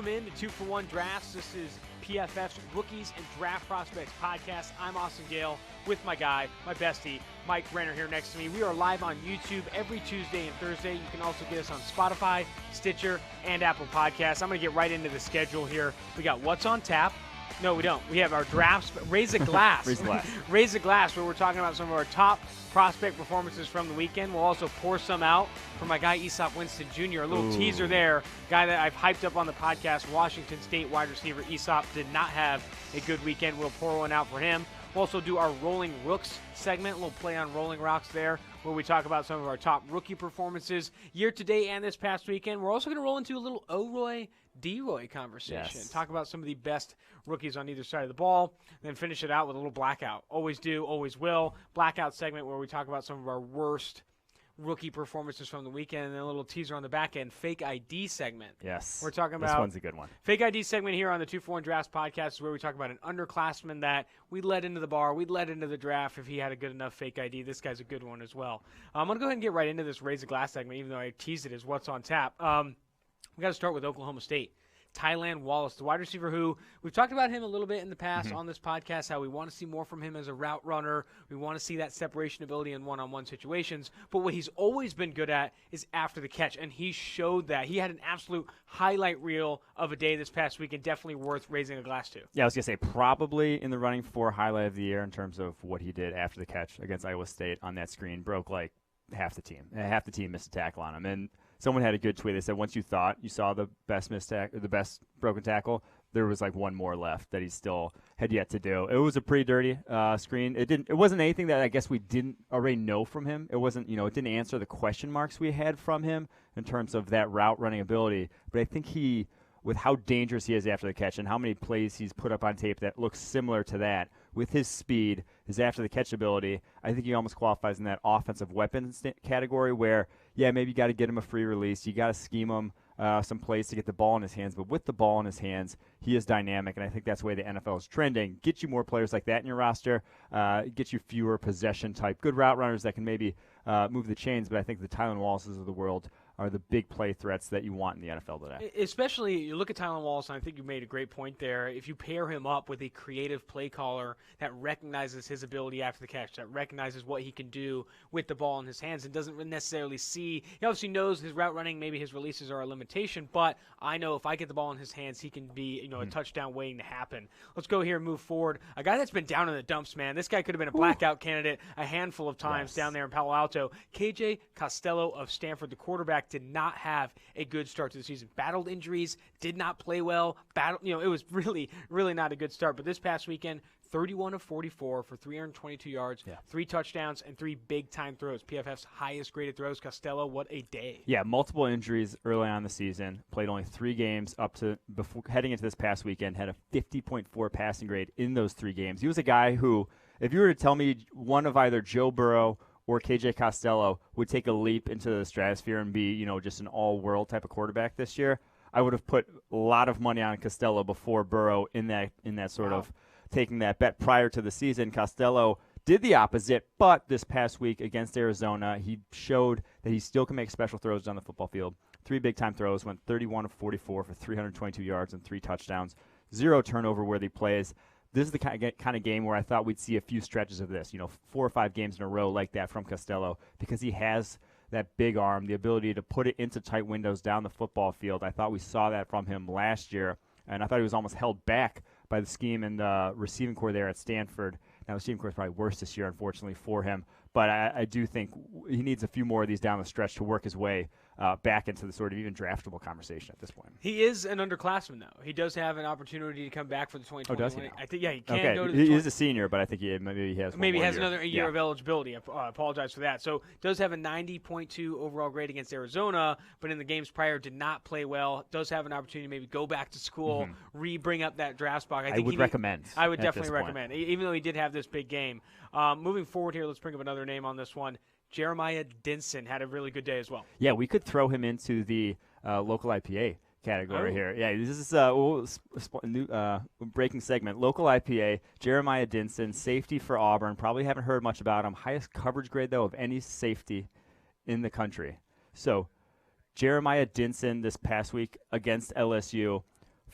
Welcome in to 2-for-1 Drafts. This is PFF's Rookies and Draft Prospects podcast. I'm Austin Gayle with my guy, my bestie, Mike Renner here next to me. We are live on YouTube every Tuesday and Thursday. You can also get us on Spotify, Stitcher, and Apple Podcasts. I'm going to get right into the schedule here. We got What's on Tap. No, we don't. We have our drafts, but Raise a Glass. Raise a Glass. Raise a Glass, where we're talking about some of our top prospect performances from the weekend. We'll also pour some out for my guy, Easop Winston Jr. A little teaser there. Guy that I've hyped up on the podcast, Washington State wide receiver Easop, did not have a good weekend. We'll pour one out for him. We'll also do our Rolling Rooks segment. We'll play on Rolling Rocks there, where we talk about some of our top rookie performances year-to-date and this past weekend. We're also going to roll into a little OROY, DROY conversation. Yes. Talk about some of the best rookies on either side of the ball, then finish it out with a little blackout. Always do, always will. Blackout segment where we talk about some of our worst rookie performances from the weekend, and then a little teaser on the back end, fake ID segment. Yes. We're talking about this one's a good one. Fake ID segment here on the 2-for-1 Drafts podcast is where we talk about an underclassman that we let into the bar, we let into the draft if he had a good enough fake ID. This guy's a good one as well. I'm going to go ahead and get right into this Raise a Glass segment, even though I teased it as What's on Tap. We got to start with Oklahoma State. Tylan Wallace, the wide receiver who we've talked about him a little bit in the past on this podcast, how we want to see more from him as a route runner. We want to see that separation ability in one-on-one situations. But what he's always been good at is after the catch, and he showed that. He had an absolute highlight reel of a day this past week, and definitely worth raising a glass to. Yeah, I was going to say probably in the running for highlight of the year in terms of what he did after the catch against Iowa State on that screen. Broke like half the team. Half the team missed a tackle on him. And someone had a good tweet. They said once you thought you saw the best the best broken tackle, there was like one more left that he still had yet to do. It was a pretty dirty screen. It wasn't anything that I guess we didn't already know from him. It wasn't, it didn't answer the question marks we had from him in terms of that route running ability. But I think with how dangerous he is after the catch and how many plays he's put up on tape that looks similar to that, with his speed, his after the catch ability, I think he almost qualifies in that offensive weapons category where, yeah, maybe you got to get him a free release. You got to scheme him some plays to get the ball in his hands. But with the ball in his hands, he is dynamic, and I think that's the way the NFL is trending. Get you more players like that in your roster, get you fewer possession-type good route runners that can maybe move the chains. But I think the Tylan Wallaces of the world are the big play threats that you want in the NFL today. Especially, you look at Tylan Wallace, and I think you made a great point there. If you pair him up with a creative play caller that recognizes his ability after the catch, that recognizes what he can do with the ball in his hands and doesn't necessarily see, he obviously knows his route running, maybe his releases are a limitation, but I know if I get the ball in his hands, he can be a touchdown waiting to happen. Let's go here and move forward. A guy that's been down in the dumps, man. This guy could have been a blackout candidate a handful of times down there in Palo Alto. KJ Costello of Stanford, the quarterback, did not have a good start to the season. Battled injuries, did not play well. It was really, really not a good start. But this past weekend, 31 of 44 for 322 yards, 3 touchdowns, and 3 big-time throws. PFF's highest-graded throws. Costello, what a day. Yeah, multiple injuries early on in the season. Played only 3 games up to before heading into this past weekend. Had a 50.4 passing grade in those 3 games. He was a guy who, if you were to tell me one of either Joe Burrow or KJ Costello would take a leap into the stratosphere and be, just an all-world type of quarterback this year, I would have put a lot of money on Costello before Burrow in that sort of taking that bet prior to the season. Costello did the opposite, but this past week against Arizona, he showed that he still can make special throws down the football field. 3 big-time throws, went 31 of 44 for 322 yards and 3 touchdowns, 0 turnover-worthy plays. This is the kind of game where I thought we'd see a few stretches of this, 4 or 5 games in a row like that from Costello, because he has that big arm, the ability to put it into tight windows down the football field. I thought we saw that from him last year, and I thought he was almost held back by the scheme and the receiving core there at Stanford. Now, the receiving core is probably worse this year, unfortunately, for him. But I do think he needs a few more of these down the stretch to work his way back into the sort of even draftable conversation at this point. He is an underclassman, though. He does have an opportunity to come back for the 2020. Oh, does he? I think, he can go to the He is a senior, but I think maybe he has another year of eligibility. I apologize for that. So does have a 90.2 overall grade against Arizona, but in the games prior did not play well. Does have an opportunity to maybe go back to school, bring up that draft spot. I would recommend. I would definitely recommend, even though he did have this big game. Moving forward here, let's bring up another name on this one. Jeremiah Denson had a really good day as well. Yeah, we could throw him into the local IPA category here. Yeah, this is a new breaking segment. Local IPA, Jeremiah Denson, safety for Auburn. Probably haven't heard much about him. Highest coverage grade, though, of any safety in the country. So Jeremiah Denson this past week against LSU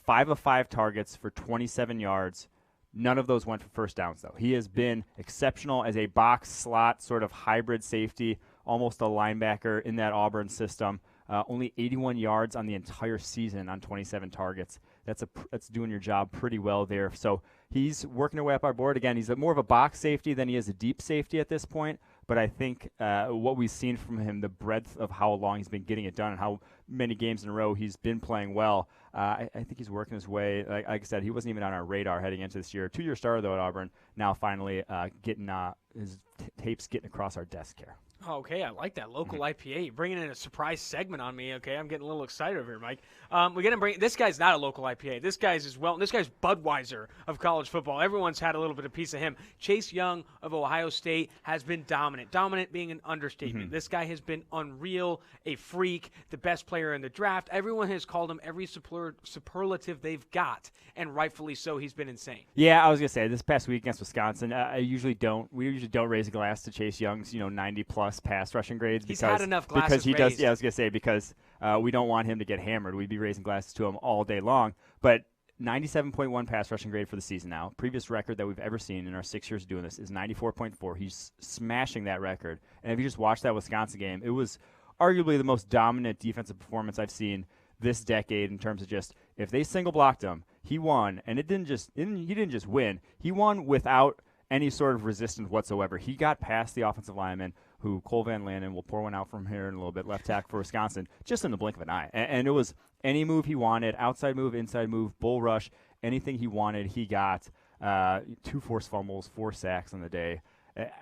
5 of 5 targets for 27 yards. None of those went for first downs, though. He has been exceptional as a box slot sort of hybrid safety, almost a linebacker in that Auburn system. Only 81 yards on the entire season on 27 targets. That's doing your job pretty well there. So he's working away up our board. Again, he's more of a box safety than he is a deep safety at this point. But I think what we've seen from him, the breadth of how long he's been getting it done and how many games in a row he's been playing well, I think he's working his way. Like I said, he wasn't even on our radar heading into this year. 2-year starter, though, at Auburn. Now finally getting his tapes getting across our desk here. Okay, I like that. Local IPA. You're bringing in a surprise segment on me. Okay, I'm getting a little excited over here, Mike. We're gonna bring. This guy's not a local IPA. This guy's Budweiser of college football. Everyone's had a little bit of piece of him. Chase Young of Ohio State has been dominant. Dominant being an understatement. This guy has been unreal, a freak, the best player in the draft. Everyone has called him every superlative they've got, and rightfully so. He's been insane. Yeah, I was gonna say this past week against Wisconsin, we usually don't raise a glass to Chase Young's 90+ pass rushing grades He's had enough glasses because he raised. does. Yeah, I was gonna say because we don't want him to get hammered. We'd be raising glasses to him all day long. But 97.1 pass rushing grade for the season now. Previous record that we've ever seen in our 6 years doing this is 94.4. He's smashing that record. And if you just watch that Wisconsin game, it was arguably the most dominant defensive performance I've seen this decade in terms of just if they single blocked him, he won. And he didn't just win. He won without any sort of resistance whatsoever. He got past the offensive lineman, who Cole Van Lanen will pour one out from here in a little bit, left tackle for Wisconsin, just in the blink of an eye. And it was any move he wanted, outside move, inside move, bull rush, anything he wanted, he got. 2 forced fumbles, 4 sacks on the day.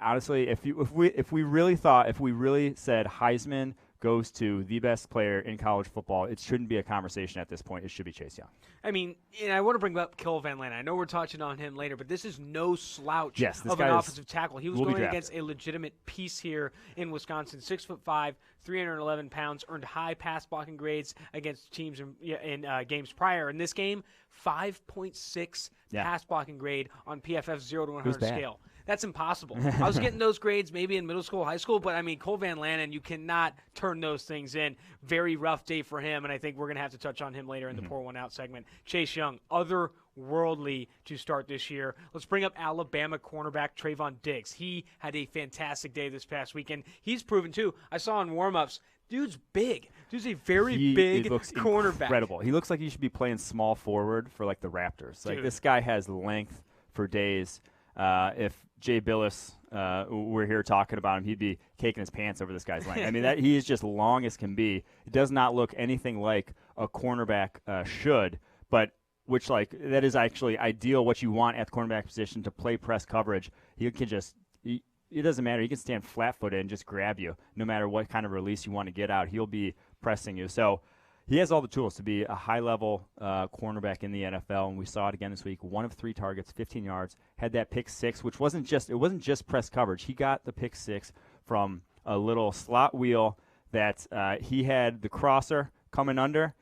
Honestly, if we really said Heisman goes to the best player in college football, it shouldn't be a conversation at this point. It should be Chase Young. I mean, and I want to bring up Cole Van Lanen. I know we're touching on him later, but this is no slouch of an offensive tackle. He was going against a legitimate piece here in Wisconsin. 6'5", 311 pounds, earned high pass blocking grades against teams in games prior. In this game, 5.6 pass blocking grade on PFF's 0 to 100 scale. That's impossible. I was getting those grades maybe in middle school, high school, but, I mean, Cole Van Lanen, you cannot turn those things in. Very rough day for him, and I think we're going to have to touch on him later in the Pour One Out segment. Chase Young, otherworldly to start this year. Let's bring up Alabama cornerback Trayvon Diggs. He had a fantastic day this past weekend. He's proven, too. I saw in warm-ups, dude's big. Dude's a very big cornerback. Incredible. He looks like he should be playing small forward for, like, the Raptors. Like, this guy has length for days. If Jay Billis were here talking about him, he'd be caking his pants over this guy's length. I mean, he is just long as can be. It does not look anything like a cornerback should, but which, like, that is actually ideal, what you want at the cornerback position to play press coverage. He can just it doesn't matter. He can stand flat-footed and just grab you. No matter what kind of release you want to get out, he'll be pressing you. So he has all the tools to be a high-level cornerback in the NFL, and we saw it again this week. 1 of 3 targets, 15 yards, had that pick 6, which wasn't just press coverage. He got the pick 6 from a little slot wheel that he had the crosser coming under,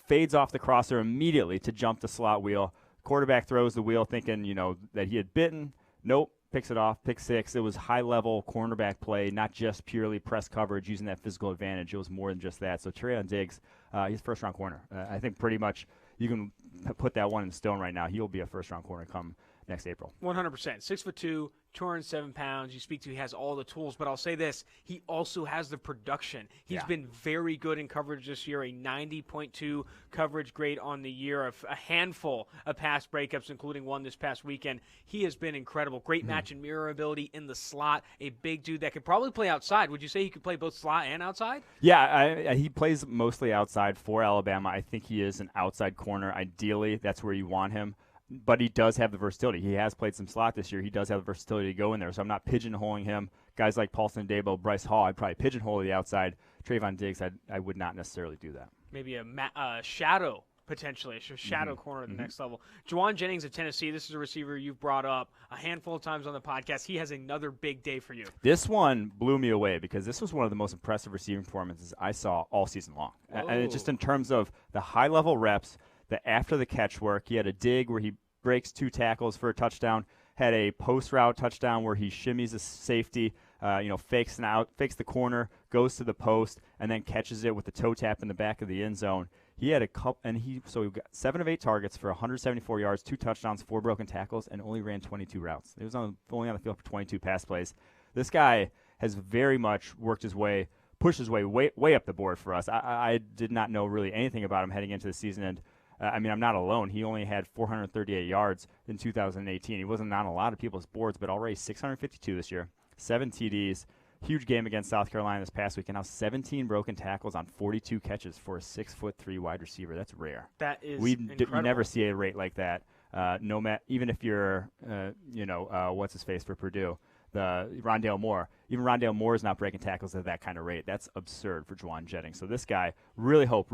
fades off the crosser immediately to jump the slot wheel. Quarterback throws the wheel thinking, that he had bitten. Nope. Picks it off, pick 6. It was high-level cornerback play, not just purely press coverage using that physical advantage. It was more than just that. So Trayvon Diggs, he's first-round corner. I think pretty much you can put that one in stone right now. He'll be a first-round corner come next April. 100%. 6'2", 207 pounds. You speak to he has all the tools, but I'll say this. He also has the production. He's been very good in coverage this year, a 90.2 coverage grade on the year, a handful of pass breakups, including one this past weekend. He has been incredible. Great match and mirror ability in the slot, a big dude that could probably play outside. Would you say he could play both slot and outside? Yeah, he plays mostly outside for Alabama. I think he is an outside corner. Ideally, that's where you want him. But he does have the versatility. He has played some slot this year. He does have the versatility to go in there. So I'm not pigeonholing him. Guys like Paulson Adebo, Bryce Hall, I'd probably pigeonhole to the outside. Trayvon Diggs, I would not necessarily do that. Maybe a shadow, potentially, a shadow corner at the next level. Juwan Jennings of Tennessee, this is a receiver you've brought up a handful of times on the podcast. He has another big day for you. This one blew me away because this was one of the most impressive receiving performances I saw all season long. And just in terms of the high-level reps, the after-the-catch work, he had a dig where he breaks 2 tackles for a touchdown, had a post-route touchdown where he shimmies a safety, fakes the corner, goes to the post, and then catches it with the toe tap in the back of the end zone. He had a couple, and he got 7 of 8 targets for 174 yards, 2 touchdowns, 4 broken tackles, and only ran 22 routes. He was only on the field for 22 pass plays. This guy has very much worked his way, pushed his way up the board for us. I did not know really anything about him heading into the season, and I'm not alone. He only had 438 yards in 2018. He wasn't on a lot of people's boards, but already 652 this year, 7 TDs. Huge game against South Carolina this past week, and now 17 broken tackles on 42 catches for a 6'3" wide receiver. That's rare. That is incredible. You never see a rate like that. Even if you're, what's his face for Purdue, the Rondale Moore. Even Rondale Moore is not breaking tackles at that kind of rate. That's absurd for Juwan Jennings. So this guy, really hope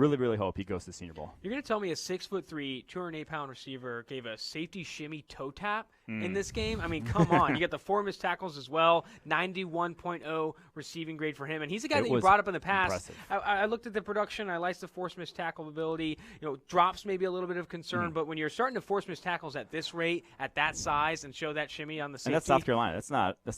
he goes to the Senior Bowl. You're going to tell me a 6'3", 208-pound receiver gave a safety shimmy toe tap in this game? I mean, come on. You got the 4 missed tackles as well, 91.0 receiving grade for him. And he's a guy that you brought up in the past. I looked at the production. I liked the force missed tackle ability. Drops maybe a little bit of concern, but when you're starting to force missed tackles at this rate, at that size, and show that shimmy on the safety. And that's South Carolina. That's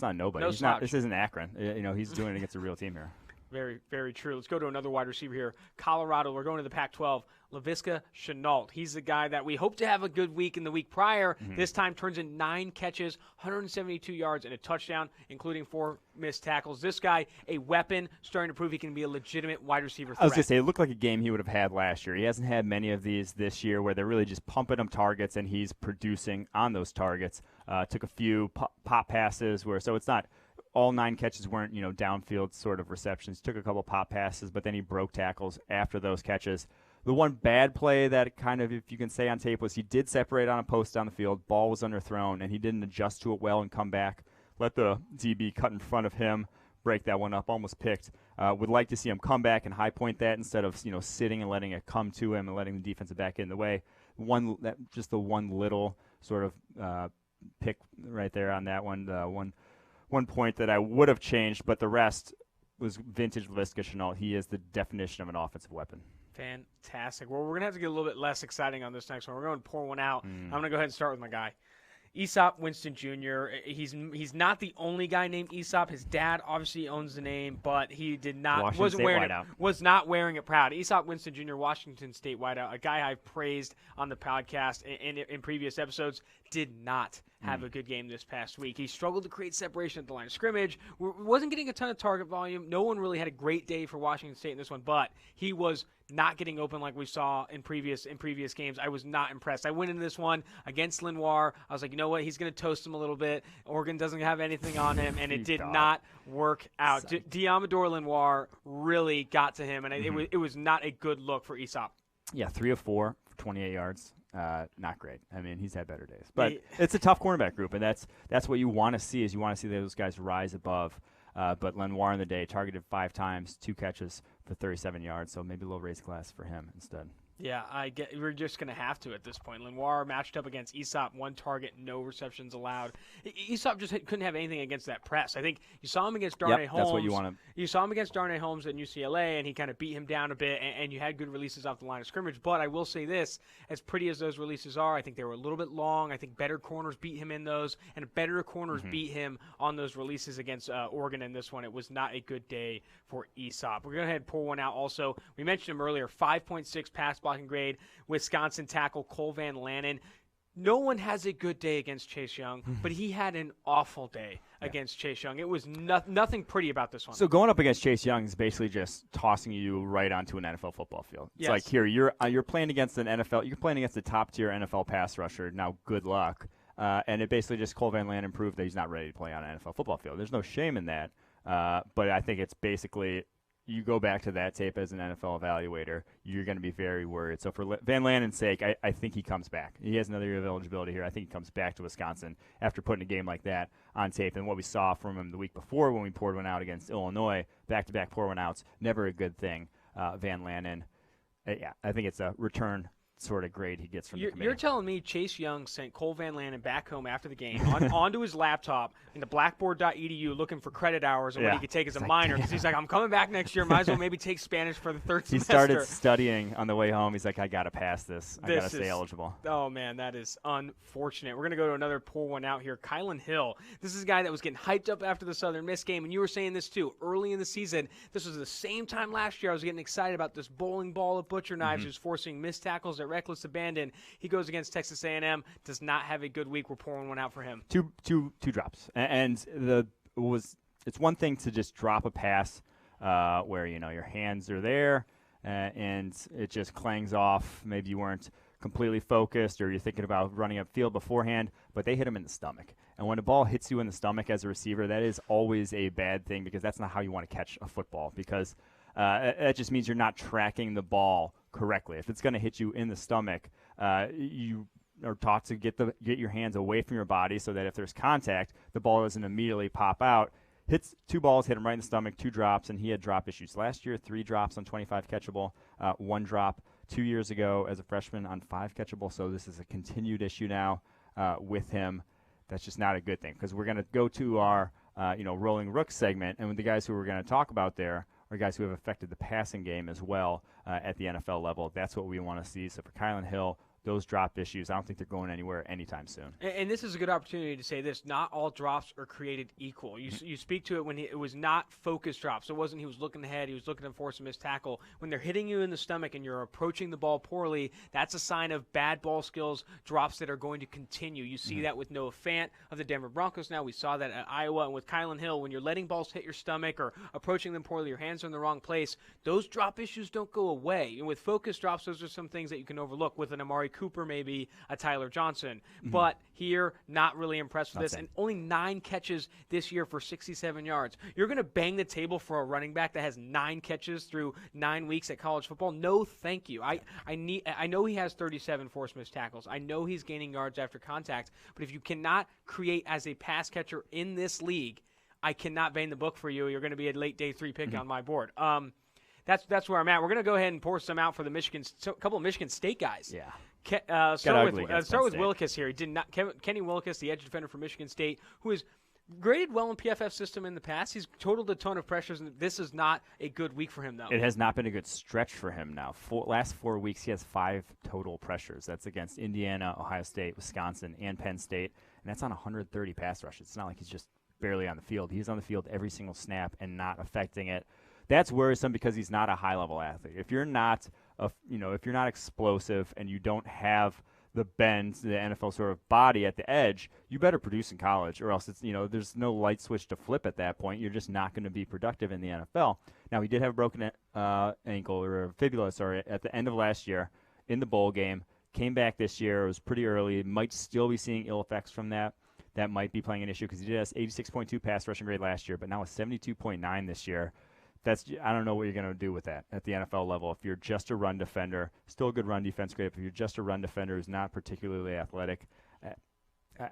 not nobody. No This isn't Akron. He's doing it against a real team here. Very, very true. Let's go to another wide receiver here. Colorado, we're going to the Pac-12. Laviska Shenault. He's the guy that we hope to have a good week in the week prior. This time turns in 9 catches, 172 yards, and a touchdown, including 4 missed tackles. This guy, a weapon, starting to prove he can be a legitimate wide receiver threat. I was going to say, it looked like a game he would have had last year. He hasn't had many of these this year where they're really just pumping him targets, and he's producing on those targets. Took a few pop passes so it's not – all 9 catches weren't, downfield sort of receptions. Took a couple pop passes, but then he broke tackles after those catches. The one bad play that kind of, if you can say on tape, was he did separate on a post down the field. Ball was underthrown, and he didn't adjust to it well and come back. Let the DB cut in front of him, break that one up, almost picked. Would like to see him come back and high point that instead of, sitting and letting it come to him and letting the defensive back in the way. Just the one little sort of pick right there on that one. One point that I would have changed, but the rest was vintage Laviska Shenault. He is the definition of an offensive weapon. Fantastic. Well, we're going to have to get a little bit less exciting on this next one. We're going to pour one out. I'm going to go ahead and start with my guy. Aesop Winston Jr. He's not the only guy named Aesop. His dad obviously owns the name, but he was not wearing it proud. Aesop Winston Jr., Washington State wideout, a guy I've praised on the podcast in previous episodes, did not have a good game this past week. He struggled to create separation at the line of scrimmage. Wasn't getting a ton of target volume. No one really had a great day for Washington State in this one, but he was not getting open like we saw in previous games. I was not impressed. I went into this one against Lenoir. I was like, you know what? He's going to toast him a little bit. Oregon doesn't have anything on him, and it did not work out. Diamador Lenoir really got to him, and it was not a good look for Aesop. Yeah, 3 of 4 for 28 yards. Not great. I mean, he's had better days. But it's a tough cornerback group, and that's what you want to see is you want to see those guys rise above. But Lenoir in the day targeted 5 times, 2 catches for 37 yards, so maybe a little raised class for him instead. Yeah, we're just going to have to at this point. Lenoir matched up against Aesop, 1 target, no receptions allowed. Aesop just couldn't have anything against that press. I think you saw him against Darnay Holmes. That's what you want to. You saw him against Darnay Holmes at UCLA, and he kind of beat him down a bit, and you had good releases off the line of scrimmage. But I will say this, as pretty as those releases are, I think they were a little bit long. I think better corners beat him in those, and better corners beat him on those releases against Oregon in this one. It was not a good day for Aesop. We're going to go ahead and pour one out also. We mentioned him earlier, 5.6 pass blocking grade. Wisconsin tackle Cole Van Lanen. No one has a good day against Chase Young, but he had an awful day against Chase Young. It was nothing pretty about this one. So going up against Chase Young is basically just tossing you right onto an NFL football field. It's like, here, you're playing against an NFL, you're playing against the top-tier NFL pass rusher. Now, good luck. And it basically just Cole Van Lanen proved that he's not ready to play on an NFL football field. There's no shame in that. But I think it's basically – you go back to that tape as an NFL evaluator, you're going to be very worried. So for Van Lanen's sake, I think he comes back. He has another year of eligibility here. I think he comes back to Wisconsin after putting a game like that on tape. And what we saw from him the week before when we poured one out against Illinois, back-to-back pour one outs, never a good thing. Van Lanen, I think it's a return sort of grade he gets from the committee. You're telling me Chase Young sent Cole Van Lannon back home after the game onto his laptop into blackboard.edu looking for credit hours and what he could take as a minor because he's like, I'm coming back next year. Might as well maybe take Spanish for the third semester. He started studying on the way home. He's like, I got to pass this. I got to stay eligible. Oh, man, that is unfortunate. We're going to go to another poor one out here. Kylan Hill. This is a guy that was getting hyped up after the Southern Miss game, and you were saying this too. Early in the season, this was the same time last year I was getting excited about this bowling ball of butcher knives who's forcing missed tackles at reckless abandon. He goes against Texas A&M, does not have a good week. We're pouring one out for him. Two drops. And it's one thing to just drop a pass where, your hands are there and it just clangs off. Maybe you weren't completely focused or you're thinking about running upfield beforehand, but they hit him in the stomach. And when the ball hits you in the stomach as a receiver, that is always a bad thing because that's not how you want to catch a football because that just means you're not tracking the ball correctly. If it's going to hit you in the stomach, you are taught to get your hands away from your body so that if there's contact, the ball doesn't immediately pop out. Hits 2 balls, hit him right in the stomach, 2 drops, and he had drop issues. Last year, 3 drops on 25 catchable, 1 drop 2 years ago as a freshman on 5 catchable. So this is a continued issue now with him. That's just not a good thing because we're going to go to our rolling rook segment, and with the guys who we're going to talk about there are guys who have affected the passing game as well at the NFL level. That's what we want to see. So for Kylan Hill, those drop issues, I don't think they're going anywhere anytime soon. And this is a good opportunity to say this. Not all drops are created equal. You speak to it when it was not focused drops. It wasn't he was looking ahead. He was looking to force a missed tackle. When they're hitting you in the stomach and you're approaching the ball poorly, that's a sign of bad ball skills, drops that are going to continue. You see that with Noah Fant of the Denver Broncos now. We saw that at Iowa. And with Kylan Hill, when you're letting balls hit your stomach or approaching them poorly, your hands are in the wrong place, those drop issues don't go away. And with focused drops, those are some things that you can overlook with an Amari Cooper, maybe a Tyler Johnson. But here, not really impressed with this. And only 9 catches this year for 67 yards. You're going to bang the table for a running back that has 9 catches through 9 weeks at college football? No, thank you. I know he has 37 forced missed tackles. I know he's gaining yards after contact. But if you cannot create as a pass catcher in this league, I cannot bang the book for you. You're going to be a late day 3 pick on my board. That's where I'm at. We're going to go ahead and pour some out for the couple of Michigan State guys. Yeah. Start with Willekes here. He did not. Kenny Willekes, the edge defender for Michigan State, who is graded well in PFF system in the past. He's totaled a ton of pressures, and this is not a good week for him, though. It has not been a good stretch for him now. Last 4 weeks, he has 5 total pressures. That's against Indiana, Ohio State, Wisconsin, and Penn State, and that's on 130 pass rushes. It's not like he's just barely on the field. He's on the field every single snap and not affecting it. That's worrisome because he's not a high-level athlete. If you're not explosive and you don't have the bend, the NFL sort of body at the edge, you better produce in college, or else there's no light switch to flip at that point. You're just not going to be productive in the NFL. Now, he did have a broken ankle or fibula, at the end of last year in the bowl game. Came back this year. It was pretty early. Might still be seeing ill effects from that. That might be playing an issue because he did have 86.2 pass rushing grade last year, but now a 72.9 this year. I don't know what you're going to do with that at the NFL level. If you're just a run defender, still a good run defense grade. If you're just a run defender who's not particularly athletic,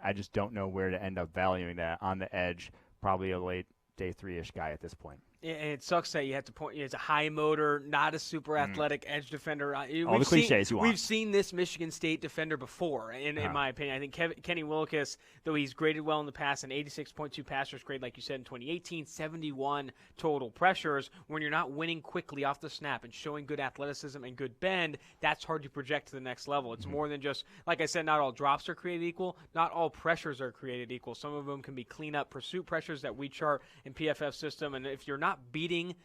I just don't know where to end up valuing that on the edge. Probably a late day 3-ish guy at this point. And it sucks that you have to point. It's a high motor, not a super athletic edge defender. All the cliches you want. We've seen this Michigan State defender before, in my opinion. I think Kenny Willekes, though he's graded well in the past, an 86.2 passers grade, like you said, in 2018, 71 total pressures. When you're not winning quickly off the snap and showing good athleticism and good bend, that's hard to project to the next level. It's more than just, like I said, not all drops are created equal. Not all pressures are created equal. Some of them can be clean-up pursuit pressures that we chart in PFF system, and if you're not beating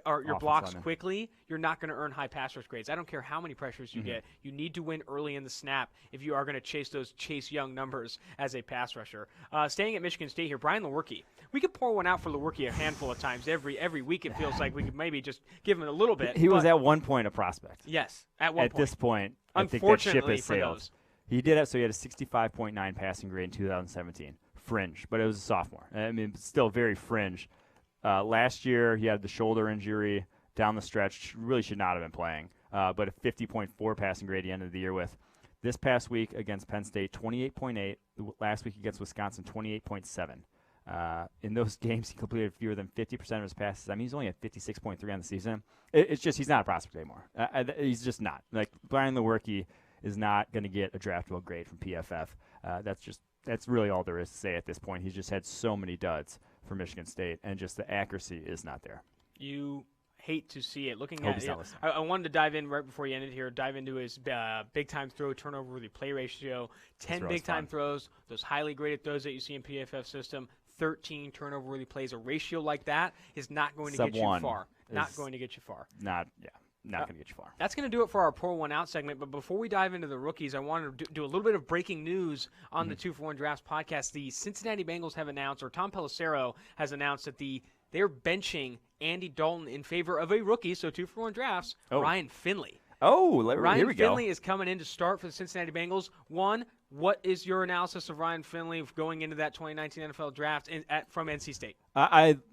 your blocks quickly, you're not going to earn high pass rush grades. I don't care how many pressures you get. You need to win early in the snap if you are going to chase those Chase Young numbers as a pass rusher. Staying at Michigan State here, Brian Lewerke. We could pour one out for Lewerke a handful of times every week. It feels like we could maybe just give him a little bit. He was at one point a prospect. Yes, at one point. At this point, I think that ship has sailed. He did it, so he had a 65.9 passing grade in 2017. Fringe, but it was a sophomore. I mean, still very fringe. Last year, he had the shoulder injury down the stretch. Really should not have been playing, but a 50.4 passing grade he ended the year with. This past week against Penn State, 28.8. Last week against Wisconsin, 28.7. In those games, he completed fewer than 50% of his passes. I mean, he's only at 56.3 on the season. It's just he's not a prospect anymore. He's just not. Like, Brian Lewerke is not going to get a draftable grade from PFF. That's really all there is to say at this point. He's just had so many duds for Michigan State, and just the accuracy is not there. You hate to see it. Looking Hope at he's it, not listening. I wanted to dive in right before you ended here, dive into his big-time throw turnover worthy play ratio, 10 big-time throws, those highly graded throws that you see in PFF system, 13 turnover worthy plays. A ratio like that is not going to get you far. Not going to get you far. Not going to get you far. That's going to do it for our Pour One Out segment. But before we dive into the rookies, I wanted to do a little bit of breaking news on the 2-for-1 Drafts podcast. The Cincinnati Bengals have announced, or Tom Pelissero has announced, that they're benching Andy Dalton in favor of a rookie, so 2-for-1 Drafts, Ryan Finley. Oh, here we Ryan go. Finley is coming in to start for the Cincinnati Bengals. One, what is your analysis of Ryan Finley going into that 2019 NFL Draft from NC State?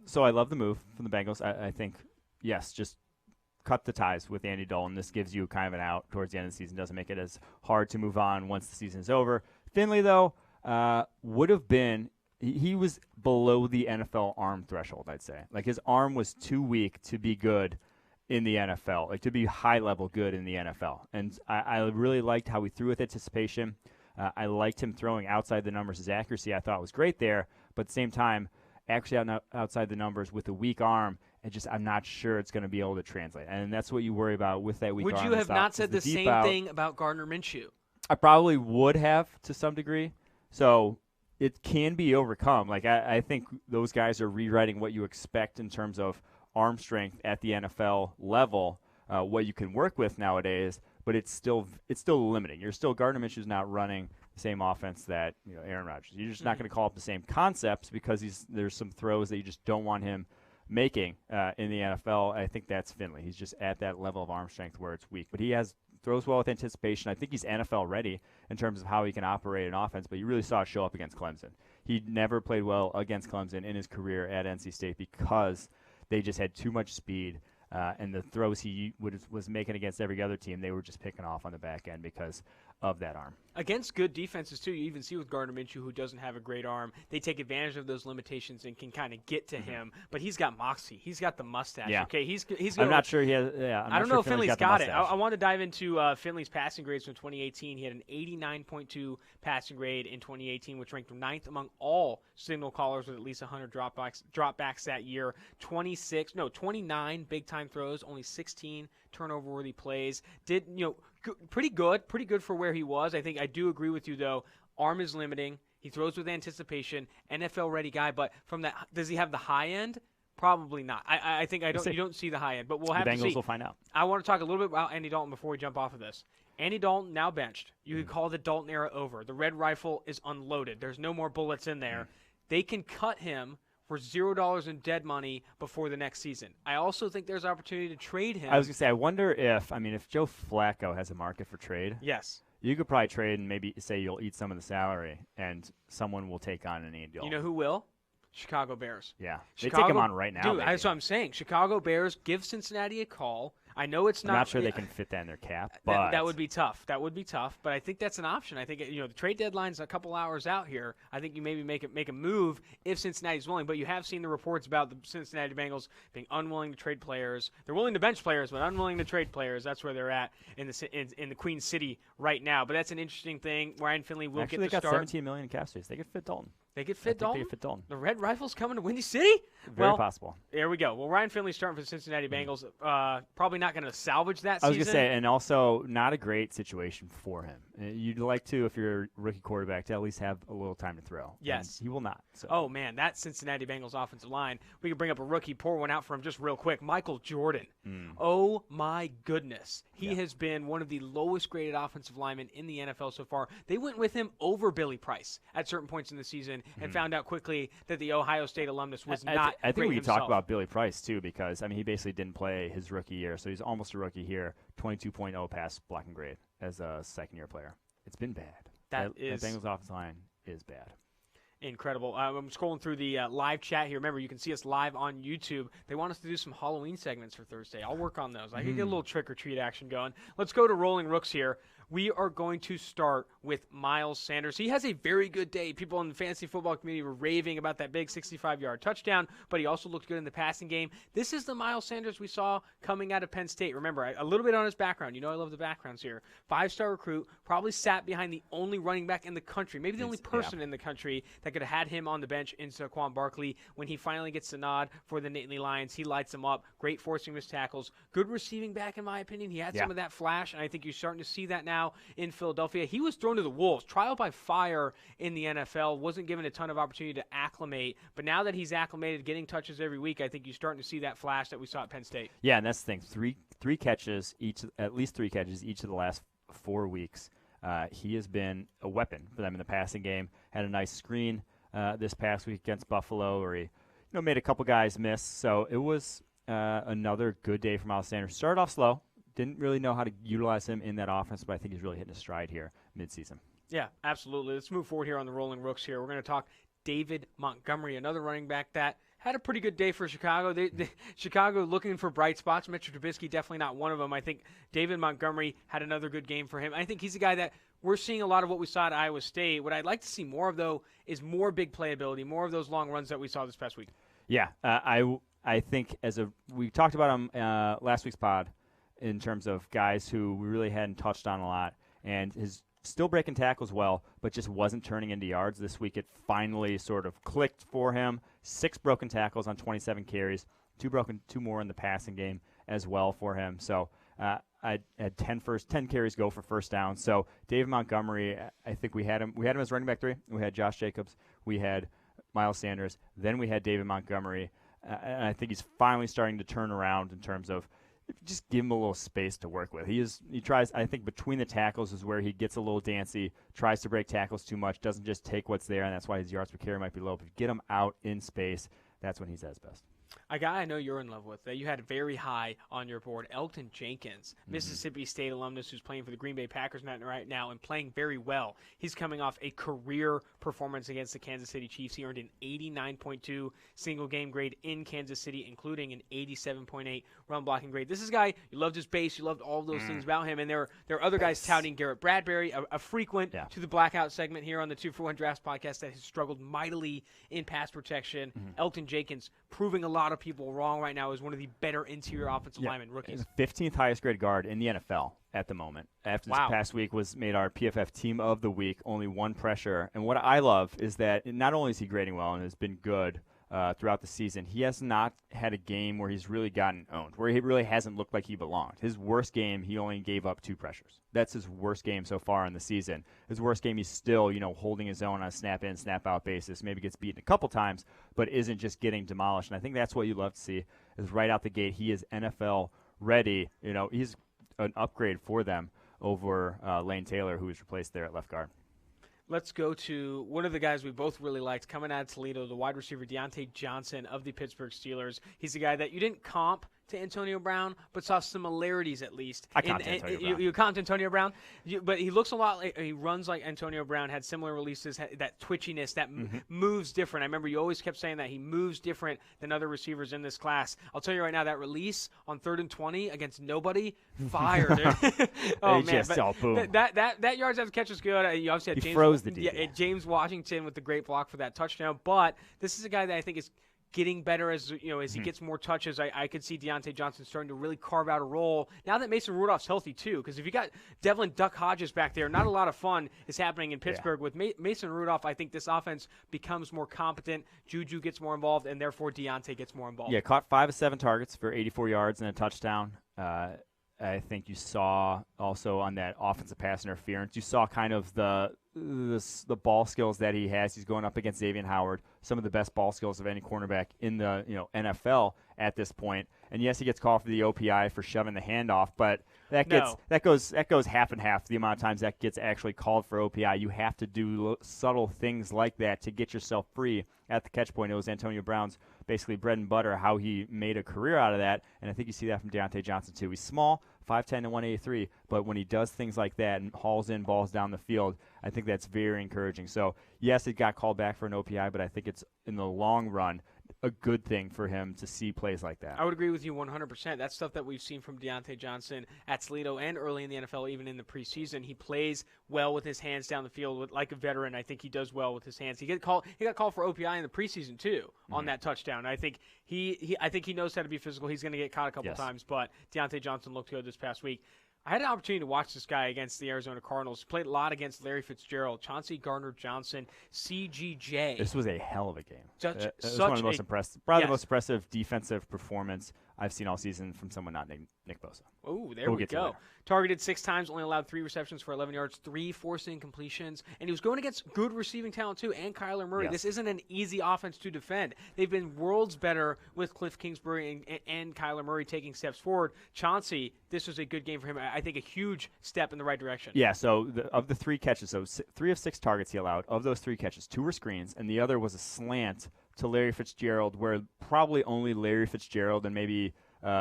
So I love the move from the Bengals. I think, yes, just cut the ties with Andy Dalton. This gives you kind of an out towards the end of the season. Doesn't make it as hard to move on once the season is over. Finley, though, would have been – he was below the NFL arm threshold, I'd say. Like, his arm was too weak to be good in the NFL, like to be high-level good in the NFL. And I really liked how he threw with anticipation. I liked him throwing outside the numbers. His accuracy I thought was great there, but at the same time, actually outside the numbers with a weak arm, I'm not sure it's going to be able to translate. And that's what you worry about with that weak arm. Would you have not said the same thing about Gardner Minshew? I probably would have to some degree. So it can be overcome. Like I think those guys are rewriting what you expect in terms of arm strength at the NFL level, what you can work with nowadays, but it's still limiting. Gardner Minshew's not running the same offense that Aaron Rodgers. You're just not going to call up the same concepts because there's some throws that you just don't want him making in the NFL. I think that's Finley. He's just at that level of arm strength where it's weak, but he throws well with anticipation. I think he's NFL ready in terms of how he can operate an offense, but you really saw it show up against Clemson. He never played well against Clemson in his career at NC State because they just had too much speed, and the throws he was making against every other team, they were just picking off on the back end because of that arm. Against good defenses, too, you even see with Gardner Minshew, who doesn't have a great arm, they take advantage of those limitations and can kind of get to him. But he's got moxie. He's got the mustache. Yeah. Okay, he's. I'm not sure he has. Yeah, I don't know if Finley's got it. I I want to dive into Finley's passing grades from 2018. He had an 89.2 passing grade in 2018, which ranked 9th among all signal callers with at least 100 dropbacks that year. 29 big-time throws, only 16 turnover-worthy plays. Pretty good for where he was. I do agree with you, though. Arm is limiting. He throws with anticipation. NFL-ready guy, but from that, does he have the high end? Probably not. I think you don't see the high end, but we'll have to see. The Bengals will find out. I want to talk a little bit about Andy Dalton before we jump off of this. Andy Dalton now benched. You could call the Dalton era over. The red rifle is unloaded. There's no more bullets in there. They can cut him for $0 in dead money before the next season. I also think there's opportunity to trade him. I was going to say, I wonder if Joe Flacco has a market for trade. Yes. You could probably trade and maybe say you'll eat some of the salary, and someone will take on an Andy Dalton. You know who will? Chicago Bears. Yeah. They take him on right now. Dude, that's what I'm saying. Chicago Bears, give Cincinnati a call. I know it's not. I'm not sure they can fit that in their cap, but that would be tough. But I think that's an option. I think the trade deadline's a couple hours out here. I think you maybe make a move if Cincinnati's willing. But you have seen the reports about the Cincinnati Bengals being unwilling to trade players. They're willing to bench players, but unwilling to trade players. That's where they're at in the Queen City right now. But that's an interesting thing. Ryan Finley will actually get the they got start. $17 million in cap space. They could fit Dalton. They could fit Dalton? They could fit Dalton. The Red Rifles coming to Windy City? Very possible. There we go. Well, Ryan Finley starting for the Cincinnati Bengals. Probably not going to salvage that season. I was going to say, and also not a great situation for him. You'd like to, if you're a rookie quarterback, to at least have a little time to throw. Yes. And he will not. So. Oh, man, that Cincinnati Bengals offensive line. We could bring up a rookie, pour one out for him just real quick. Michael Jordan. Oh, my goodness. He has been one of the lowest graded offensive linemen in the NFL so far. They went with him over Billy Price at certain points in the season and found out quickly that the Ohio State alumnus was not I think we great can talk himself. about Billy Price, too, because, he basically didn't play his rookie year, so he's almost a rookie here. 22.0 pass blocking grade as a second-year player. It's been bad. That Bengals offensive line is bad. Incredible. I'm scrolling through the live chat here. Remember, you can see us live on YouTube. They want us to do some Halloween segments for Thursday. I'll work on those. I can get a little trick-or-treat action going. Let's go to Rolling Rooks here. We are going to start with Miles Sanders. He has a very good day. People in the fantasy football community were raving about that big 65-yard touchdown, but he also looked good in the passing game. This is the Miles Sanders we saw coming out of Penn State. Remember, a little bit on his background. You know I love the backgrounds here. 5-star recruit, probably sat behind the only running back in the country, maybe the only person in the country that could have had him on the bench in Saquon Barkley. When he finally gets the nod for the Nittany Lions, he lights them up. Great forcing missed tackles. Good receiving back, in my opinion. He had some of that flash, and I think you're starting to see that now in Philadelphia. He was thrown to the wolves. Trial by fire in the NFL. Wasn't given a ton of opportunity to acclimate. But now that he's acclimated, getting touches every week, I think you're starting to see that flash that we saw at Penn State. Yeah, and that's the thing. Three catches at least three catches each of the last 4 weeks. He has been a weapon for them in the passing game. Had a nice screen this past week against Buffalo, where he made a couple guys miss. So it was another good day for Miles Sanders. Started off slow. Didn't really know how to utilize him in that offense, but I think he's really hitting a stride here midseason. Yeah, absolutely. Let's move forward here on the Rolling Rooks here. We're going to talk David Montgomery, another running back that had a pretty good day for Chicago. Chicago looking for bright spots. Mitchell Trubisky definitely not one of them. I think David Montgomery had another good game for him. I think he's a guy that we're seeing a lot of what we saw at Iowa State. What I'd like to see more of, though, is more big playability, more of those long runs that we saw this past week. Yeah, I think we talked about him last week's pod in terms of guys who we really hadn't touched on a lot, and his still breaking tackles well, but just wasn't turning into yards. This week it finally sort of clicked for him. 6 broken tackles on 27 carries, 2 more in the passing game as well for him. So I had 10 carries go for first down. So David Montgomery, I think we had him as running back 3. We had Josh Jacobs, we had Miles Sanders, then we had David Montgomery. And I think he's finally starting to turn around in terms of just give him a little space to work with. He tries, I think between the tackles is where he gets a little dancy, tries to break tackles too much, doesn't just take what's there, and that's why his yards per carry might be low. But if you get him out in space, that's when he's at his best. A guy I know you're in love with that you had very high on your board, Elton Jenkins, Mississippi State alumnus who's playing for the Green Bay Packers right now and playing very well. He's coming off a career performance against the Kansas City Chiefs. He earned an 89.2 single game grade in Kansas City, including an 87.8 run blocking grade. This is a guy, you loved his base, you loved all of those things about him, and there are other guys touting Garrett Bradbury, a frequent to the Blackout segment here on the 2-for-1 Drafts podcast that has struggled mightily in pass protection. Elton Jenkins proving a lot of people wrong right now is one of the better interior offensive lineman rookies. 15th highest grade guard in the NFL at the moment. After this past week was made our PFF team of the week, only 1 pressure. And what I love is that not only is he grading well and has been good throughout the season, he has not had a game where he's really gotten owned, where he really hasn't looked like he belonged. His worst game, he only gave up 2 pressures. That's his worst game so far in the season. His worst game, he's still, holding his own on a snap-in, snap-out basis. Maybe gets beaten a couple times, but isn't just getting demolished. And I think that's what you love to see is right out the gate, he is NFL ready. He's an upgrade for them over Lane Taylor, who was replaced there at left guard. Let's go to one of the guys we both really liked coming out of Toledo, the wide receiver Deante Johnson of the Pittsburgh Steelers. He's a guy that you didn't comp to Antonio Brown, but saw similarities at least. I comped Antonio Brown. You comped Antonio Brown? But he looks a lot like, he runs like Antonio Brown, had similar releases, that twitchiness, that moves different. I remember you always kept saying that he moves different than other receivers in this class. I'll tell you right now, that release on 3rd and 20 against nobody, fire, dude. Oh, man. That yards after catch was good. You obviously had James, froze the D. James Washington with the great block for that touchdown. But this is a guy that I think is getting better as he gets more touches. I could see Deante Johnson starting to really carve out a role now that Mason Rudolph's healthy too, because if you got Devlin Duck Hodges back there, not a lot of fun is happening in Pittsburgh. With Mason Rudolph, I think this offense becomes more competent. Juju gets more involved, and therefore Deante gets more involved. Yeah, caught 5 of 7 targets for 84 yards and a touchdown. I think you saw also on that offensive pass interference, you saw kind of the ball skills that he has. He's going up against Xavier Howard, some of the best ball skills of any cornerback in the NFL at this point. And yes, he gets called for the OPI for shoving the handoff, but that goes half and half the amount of times that gets actually called for OPI. You have to do subtle things like that to get yourself free at the catch point. It was Antonio Brown's basically bread and butter, how he made a career out of that, and I think you see that from Deante Johnson too. He's small, 5'10" and 183, but when he does things like that and hauls in balls down the field, I think that's very encouraging. So yes, it got called back for an OPI, but I think it's in the long run a good thing for him to see plays like that. I would agree with you 100%. That's stuff that we've seen from Deante Johnson at Toledo and early in the NFL, even in the preseason. He plays well with his hands down the field like a veteran. I think he does well with his hands. He got called for OPI in the preseason too on that touchdown. I think he knows how to be physical. He's going to get caught a couple times, but Deante Johnson looked good this past week. I had an opportunity to watch this guy against the Arizona Cardinals. He played a lot against Larry Fitzgerald, Chauncey Gardner-Johnson, CGJ. This was a hell of a game. It was one of the most impressive, probably the most impressive defensive performance I've seen all season from someone not named Nick Bosa. Oh, there we go. Targeted 6 times, only allowed 3 receptions for 11 yards, 3 forced incompletions, and he was going against good receiving talent too, and Kyler Murray. This isn't an easy offense to defend. They've been worlds better with Cliff Kingsbury and Kyler Murray taking steps forward. Chauncey, this was a good game for him. I think a huge step in the right direction. Yeah, so of the 3 catches, 3 of 6 targets he allowed. Of those 3 catches, 2 were screens, and the other was a slant to Larry Fitzgerald, where probably only Larry Fitzgerald and maybe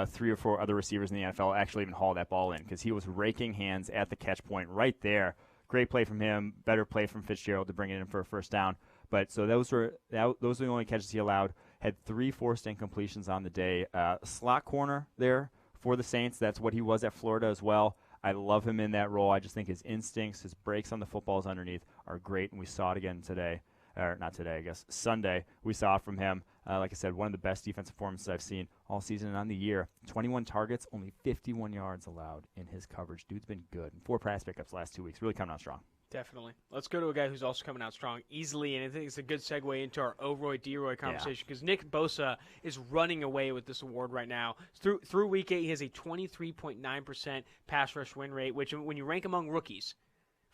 3 or 4 other receivers in the NFL actually even haul that ball in because he was raking hands at the catch point right there. Great play from him, better play from Fitzgerald to bring it in for a first down. But so those were the only catches he allowed. Had 3 forced incompletions on the day. Slot corner there for the Saints. That's what he was at Florida as well. I love him in that role. I just think his instincts, his breaks on the footballs underneath are great, and we saw it again today. Or not today, I guess. Sunday, we saw it from him. Like I said, one of the best defensive performances I've seen all season and on the year. 21 targets, only 51 yards allowed in his coverage. Dude's been good. 4 pass pickups last 2 weeks. Really coming out strong. Definitely. Let's go to a guy who's also coming out strong easily, and I think it's a good segue into our OROY, DROY conversation because Nick Bosa is running away with this award right now. Through Week 8, he has a 23.9% pass rush win rate, which when you rank among rookies,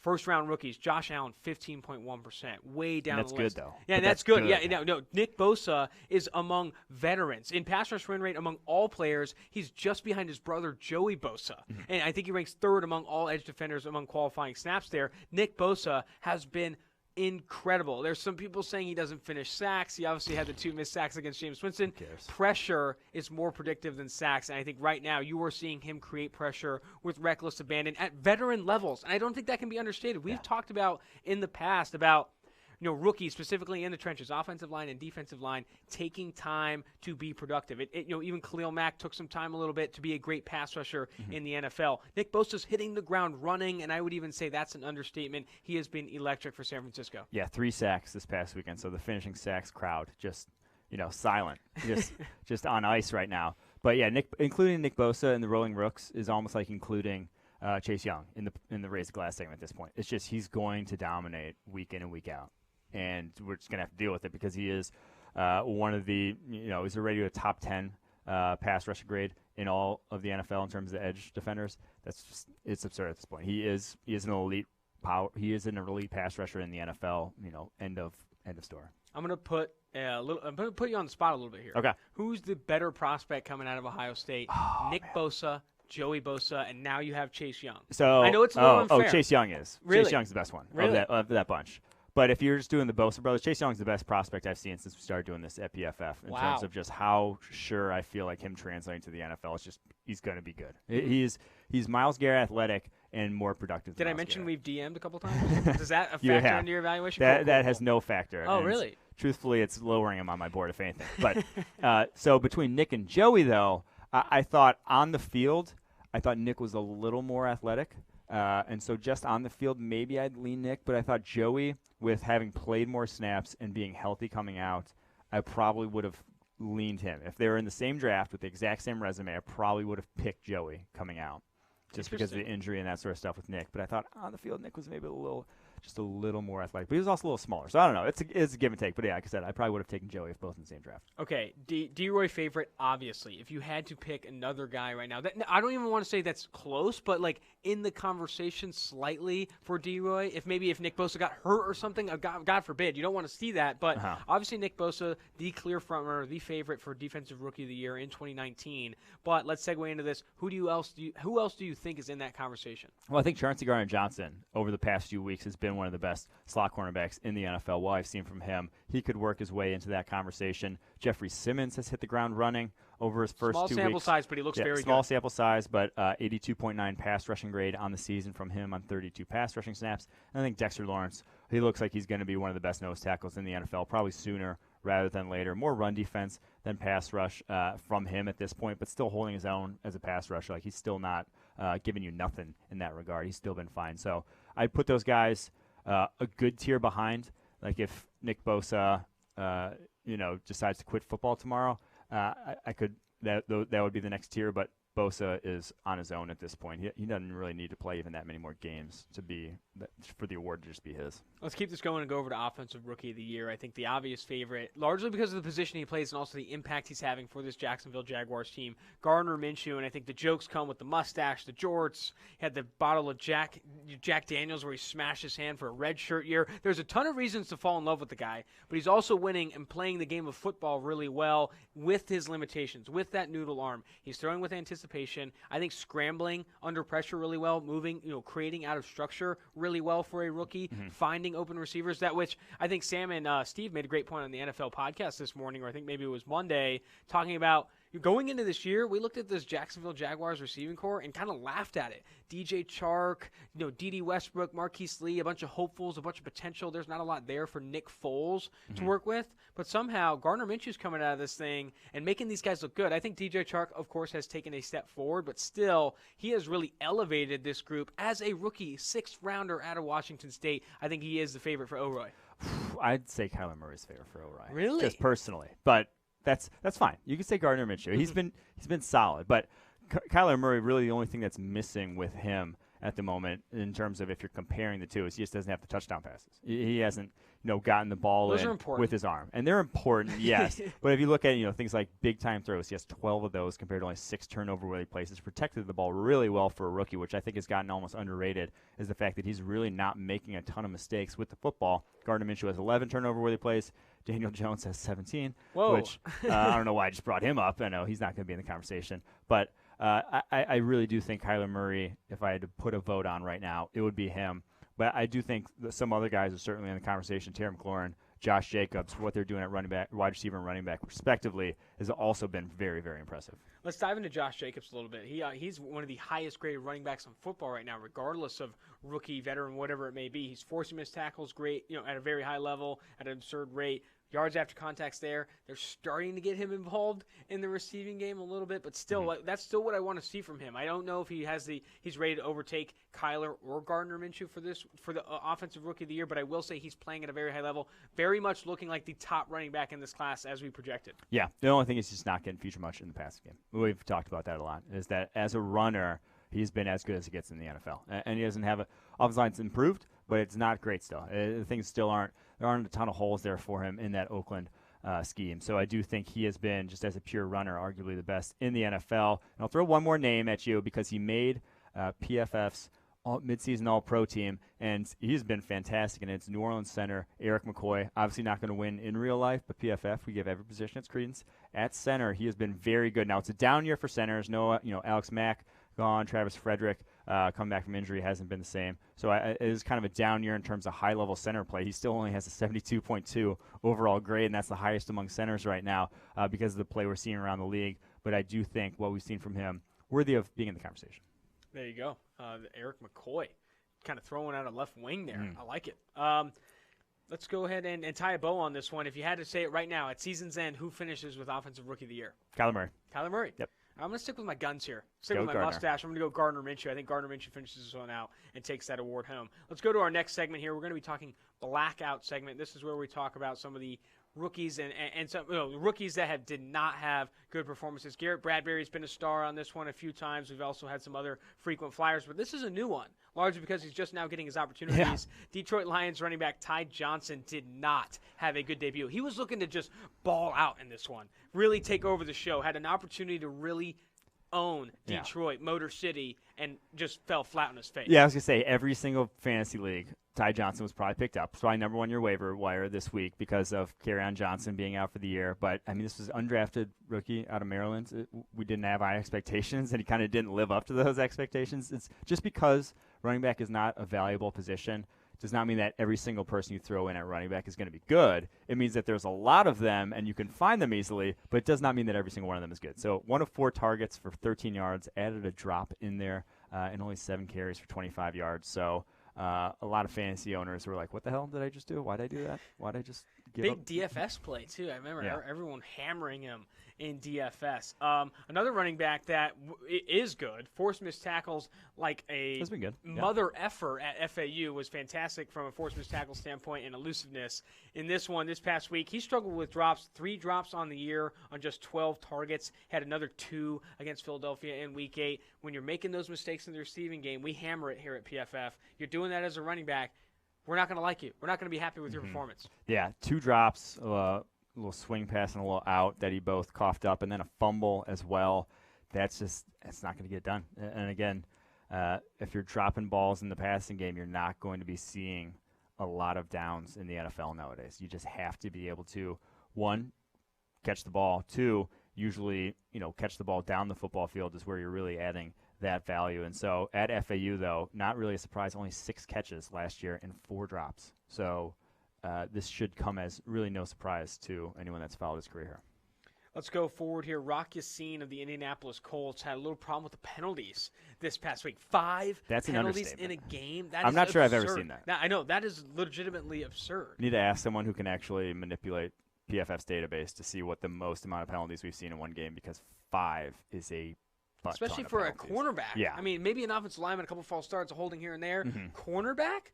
first-round rookies, Josh Allen, 15.1%, way down the list. That's good, though. Yeah, that's good. Yeah, no, Nick Bosa is among veterans. In pass rush win rate among all players, he's just behind his brother, Joey Bosa. Mm-hmm. And I think he ranks 3rd among all edge defenders among qualifying snaps there. Nick Bosa has been incredible. There's some people saying he doesn't finish sacks. He obviously had the 2 missed sacks against James Winston. Pressure is more predictive than sacks, and I think right now you are seeing him create pressure with reckless abandon at veteran levels, and I don't think that can be understated. We've talked about in the past about rookies, specifically in the trenches, offensive line and defensive line, taking time to be productive. Even Khalil Mack took some time a little bit to be a great pass rusher in the NFL. Nick Bosa's hitting the ground running, and I would even say that's an understatement. He has been electric for San Francisco. Yeah, 3 sacks this past weekend, so the finishing sacks crowd just, silent, just on ice right now. But yeah, including Nick Bosa in the Rolling Rooks is almost like including Chase Young in the Raise the Glass segment at this point. It's just he's going to dominate week in and week out. And we're just going to have to deal with it because he is one of the, he's already a top 10 pass rush grade in all of the NFL in terms of edge defenders. It's absurd at this point. He is an elite power. He is an elite pass rusher in the NFL. End of story. I'm going to put you on the spot a little bit here. Okay. Who's the better prospect coming out of Ohio State? Nick Bosa, Joey Bosa, and now you have Chase Young. So I know it's a little unfair. Chase Young is. Really? Chase Young's the best one of that bunch. But if you're just doing the Bosa brothers, Chase Young's the best prospect I've seen since we started doing this at PFF in terms of just how sure I feel like him translating to the NFL. It's just he's going to be good. He's Myles Garrett athletic and more productive. Did I mention we've DM'd a couple times? Does that factor into your evaluation? That has no factor. Oh, really? Truthfully, it's lowering him on my board, if anything. But so between Nick and Joey, though, I thought on the field, I thought Nick was a little more athletic. And so just on the field, maybe I'd lean Nick, but I thought Joey, with having played more snaps and being healthy coming out, I probably would have leaned him. If they were in the same draft with the exact same resume, I probably would have picked Joey coming out just because of the injury and that sort of stuff with Nick. But I thought on the field, Nick was maybe a little more athletic. But he was also a little smaller. So I don't know. It's a give and take. But yeah, like I said, I probably would have taken Joey if both in the same draft. Okay, DROY favorite, obviously. If you had to pick another guy right now, I don't even want to say that's close, but like in the conversation slightly for DROY, if Nick Bosa got hurt or something, God forbid, you don't want to see that. But obviously Nick Bosa, the clear frontrunner, the favorite for Defensive Rookie of the Year in 2019. But let's segue into this. Who else do you think is in that conversation? Well, I think Chauncey Gardner-Johnson over the past few weeks has been one of the best slot cornerbacks in the NFL. What I've seen from him, he could work his way into that conversation. Jeffrey Simmons has hit the ground running over his first 2 weeks. Small sample size, but he looks very good. Small sample size, but 82.9 pass rushing grade on the season from him on 32 pass rushing snaps. And I think Dexter Lawrence, he looks like he's going to be one of the best nose tackles in the NFL, probably sooner rather than later. More run defense than pass rush from him at this point, but still holding his own as a pass rusher. Like, he's still not giving you nothing in that regard. He's still been fine. So I'd put those guys a good tier behind. Like, if Nick Bosa, decides to quit football tomorrow, I could that would be the next tier. But Bosa is on his own at this point. He doesn't really need to play even that many more games for the award to just be his. Let's keep this going and go over to Offensive Rookie of the Year. I think the obvious favorite, largely because of the position he plays and also the impact he's having for this Jacksonville Jaguars team, Gardner Minshew. And I think the jokes come with the mustache, the jorts. He had the bottle of Jack Daniels where he smashed his hand for a red shirt year. There's a ton of reasons to fall in love with the guy, but he's also winning and playing the game of football really well with his limitations, with that noodle arm. He's throwing with anticipation. I think scrambling under pressure really well, moving, creating out of structure really well for a rookie, finding open receivers, that which I think Sam and Steve made a great point on the NFL podcast this morning, or I think maybe it was Monday, talking about going into this year, we looked at this Jacksonville Jaguars receiving core and kind of laughed at it. DJ Chark, D.D. Westbrook, Marquise Lee, a bunch of hopefuls, a bunch of potential. There's not a lot there for Nick Foles to work with. But somehow Gardner Minshew's coming out of this thing and making these guys look good. I think DJ Chark, of course, has taken a step forward, but still, he has really elevated this group as a rookie, sixth-rounder out of Washington State. I think he is the favorite for OROY. I'd say Kyler Murray's favorite for OROY. Really? Just personally. But that's fine. You can say Gardner Minshew. He's been solid, but Kyler Murray, really the only thing that's missing with him at the moment in terms of if you're comparing the two is he just doesn't have the touchdown passes. He hasn't gotten the ball Those in are important. with his arm. And they're important, yes. But if you look at things like big time throws, he has 12 of those compared to only 6 turnover-worthy plays. He's protected the ball really well for a rookie, which I think has gotten almost underrated, is the fact that he's really not making a ton of mistakes with the football. Gardner Minshew has 11 turnover-worthy plays. Daniel Jones has 17, which I don't know why I just brought him up. I know he's not going to be in the conversation. But I really do think Kyler Murray, if I had to put a vote on right now, it would be him. But I do think that some other guys are certainly in the conversation. Terry McLaurin, Josh Jacobs, what they're doing at running back, wide receiver and running back, respectively, has also been very, very impressive. Let's dive into Josh Jacobs a little bit. He's one of the highest-graded running backs in football right now, regardless of rookie, veteran, whatever it may be. He's forcing his tackles great, at a very high level, at an absurd rate. Yards after contact's there. They're starting to get him involved in the receiving game a little bit, but still, that's still what I want to see from him. I don't know if he's ready to overtake Kyler or Gardner Minshew for the Offensive Rookie of the Year, but I will say he's playing at a very high level, very much looking like the top running back in this class as we projected. Yeah, the only thing is he's not getting featured much in the passing game. We've talked about that a lot, is that as a runner, he's been as good as he gets in the NFL. And he doesn't have offensive line's improved, but it's not great still. Things still aren't. There aren't a ton of holes there for him in that Oakland scheme. So I do think he has been, just as a pure runner, arguably the best in the NFL. And I'll throw one more name at you because he made PFF's midseason All-Pro team, and he's been fantastic. And it's New Orleans center Eric McCoy. Obviously not going to win in real life, but PFF, we give every position its credence. At center, he has been very good. Now, it's a down year for centers. No, Alex Mack gone, Travis Frederick coming back from injury hasn't been the same. So it is kind of a down year in terms of high-level center play. He still only has a 72.2 overall grade, and that's the highest among centers right now because of the play we're seeing around the league. But I do think what we've seen from him worthy of being in the conversation. There you go. Eric McCoy kind of throwing out a left wing there. I like it. Let's go ahead and tie a bow on this one. If you had to say it right now, at season's end, who finishes with Offensive Rookie of the Year? Kyler Murray. Kyler Murray? Yep. I'm going to stick with my guns here. Stick with my mustache. I'm going to go Gardner Minshew. I think Gardner Minshew finishes this one out and takes that award home. Let's go to our next segment here. We're going to be talking blackout segment. This is where we talk about some of the rookies and some rookies that did not have good performances. Garrett Bradbury's been a star on this one a few times. We've also had some other frequent flyers, but this is a new one, largely because he's just now getting his opportunities. Yeah. Detroit Lions running back Ty Johnson did not have a good debut. He was looking to just ball out in this one, really take over the show, had an opportunity to really own Detroit, Motor City, and just fell flat on his face. Yeah, I was going to say, every single fantasy league, Ty Johnson was probably picked up. It's probably number 1 your waiver wire this week because of Kerryon Johnson being out for the year. But, I mean, this was undrafted rookie out of Maryland. We didn't have high expectations, and he kind of didn't live up to those expectations. It's just because running back is not a valuable position does not mean that every single person you throw in at running back is going to be good. It means that there's a lot of them and you can find them easily, but it does not mean that every single one of them is good. So 1 of 4 targets for 13 yards, added a drop in there, and only 7 carries for 25 yards. So a lot of fantasy owners were like, what the hell did I just do? Why did I do that? Why did I just give Big up? DFS play, too. I remember everyone hammering him in DFS. Another running back that is good, forced missed tackles like a That's been good. mother effer at FAU, was fantastic from a forced missed tackle standpoint and elusiveness. In this one, this past week, he struggled with drops, 3 drops on the year on just 12 targets, had another 2 against Philadelphia in Week 8. When you're making those mistakes in the receiving game, we hammer it here at PFF. You're doing that as a running back, we're not going to like you. We're not going to be happy with your performance. Yeah, 2 drops, a little swing pass and a little out that he both coughed up, and then a fumble as well. It's not going to get done. And again, if you're dropping balls in the passing game, you're not going to be seeing a lot of downs in the NFL nowadays. You just have to be able to, 1, catch the ball, 2, usually, catch the ball down the football field is where you're really adding that value. And so at FAU, though, not really a surprise, only 6 catches last year and 4 drops. So this should come as really no surprise to anyone that's followed his career here. Let's go forward here. Rock Yassin of the Indianapolis Colts had a little problem with the penalties this past week. 5 penalties in a game. I'm not sure I've ever seen that. Now, I know, that is legitimately absurd. You need to ask someone who can actually manipulate PFF's database to see what the most amount of penalties we've seen in one game, because 5 is a especially for a cornerback. Yeah. I mean, maybe an offensive lineman, a couple false starts, a holding here and there. Cornerback?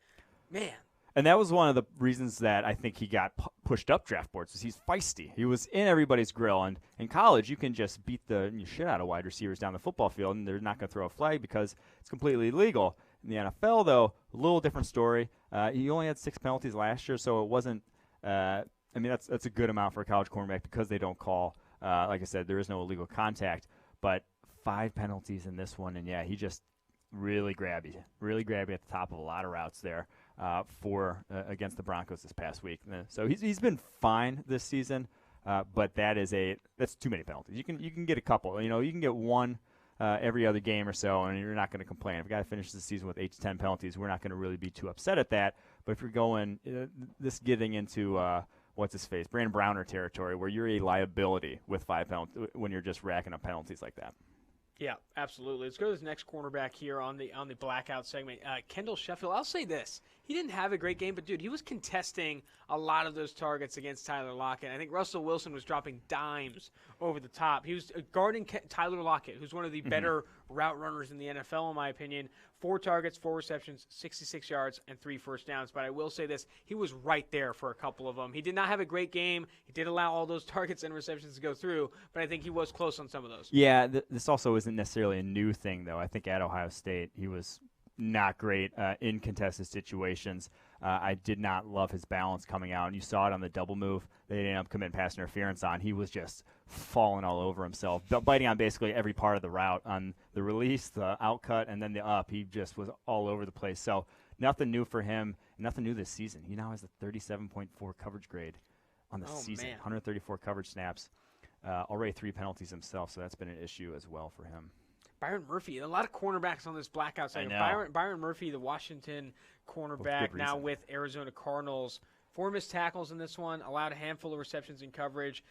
Man. And that was one of the reasons that I think he got pushed up draft boards, is he's feisty. He was in everybody's grill. And in college, you can just beat the shit out of wide receivers down the football field, and they're not going to throw a flag because it's completely illegal. In the NFL, though, a little different story. He only had 6 penalties last year, so it wasn't that's a good amount for a college cornerback because they don't call, like I said, there is no illegal contact. But 5 penalties in this one, and he just really grabby at the top of a lot of routes there against the Broncos this past week. So he's been fine this season, but that's too many penalties. You can get a couple. You can get 1 every other game or so, and you're not going to complain. If a guy finishes the season with 8 to 10 penalties, we're not going to really be too upset at that. But if you're going getting into what's his face, Brandon Browner territory, where you're a liability with 5 penalties when you're just racking up penalties like that. Yeah, absolutely. Let's go to this next cornerback here on the blackout segment. Kendall Sheffield. I'll say this: he didn't have a great game, but dude, he was contesting a lot of those targets against Tyler Lockett. I think Russell Wilson was dropping dimes over the top. He was guarding Tyler Lockett, who's one of the better route runners in the NFL, in my opinion. 4 targets, 4 receptions, 66 yards, and 3 first downs. But I will say this: he was right there for a couple of them. He did not have a great game. He did allow all those targets and receptions to go through, but I think he was close on some of those. Yeah, this also isn't necessarily a new thing, though. I think at Ohio State, he was not great in contested situations. I did not love his balance coming out, and you saw it on the double move they ended up committing pass interference on. He was just falling all over himself, biting on basically every part of the route, on the release, the outcut, and then the up. He just was all over the place. So nothing new for him, nothing new this season. He now has a 37.4 coverage grade on the season, 134 coverage snaps, already 3 penalties himself, so that's been an issue as well for him. Byron Murphy, a lot of cornerbacks on this blackout side. Byron Murphy, the Washington cornerback, now with Arizona Cardinals. 4 missed tackles in this one, allowed a handful of receptions in coverage.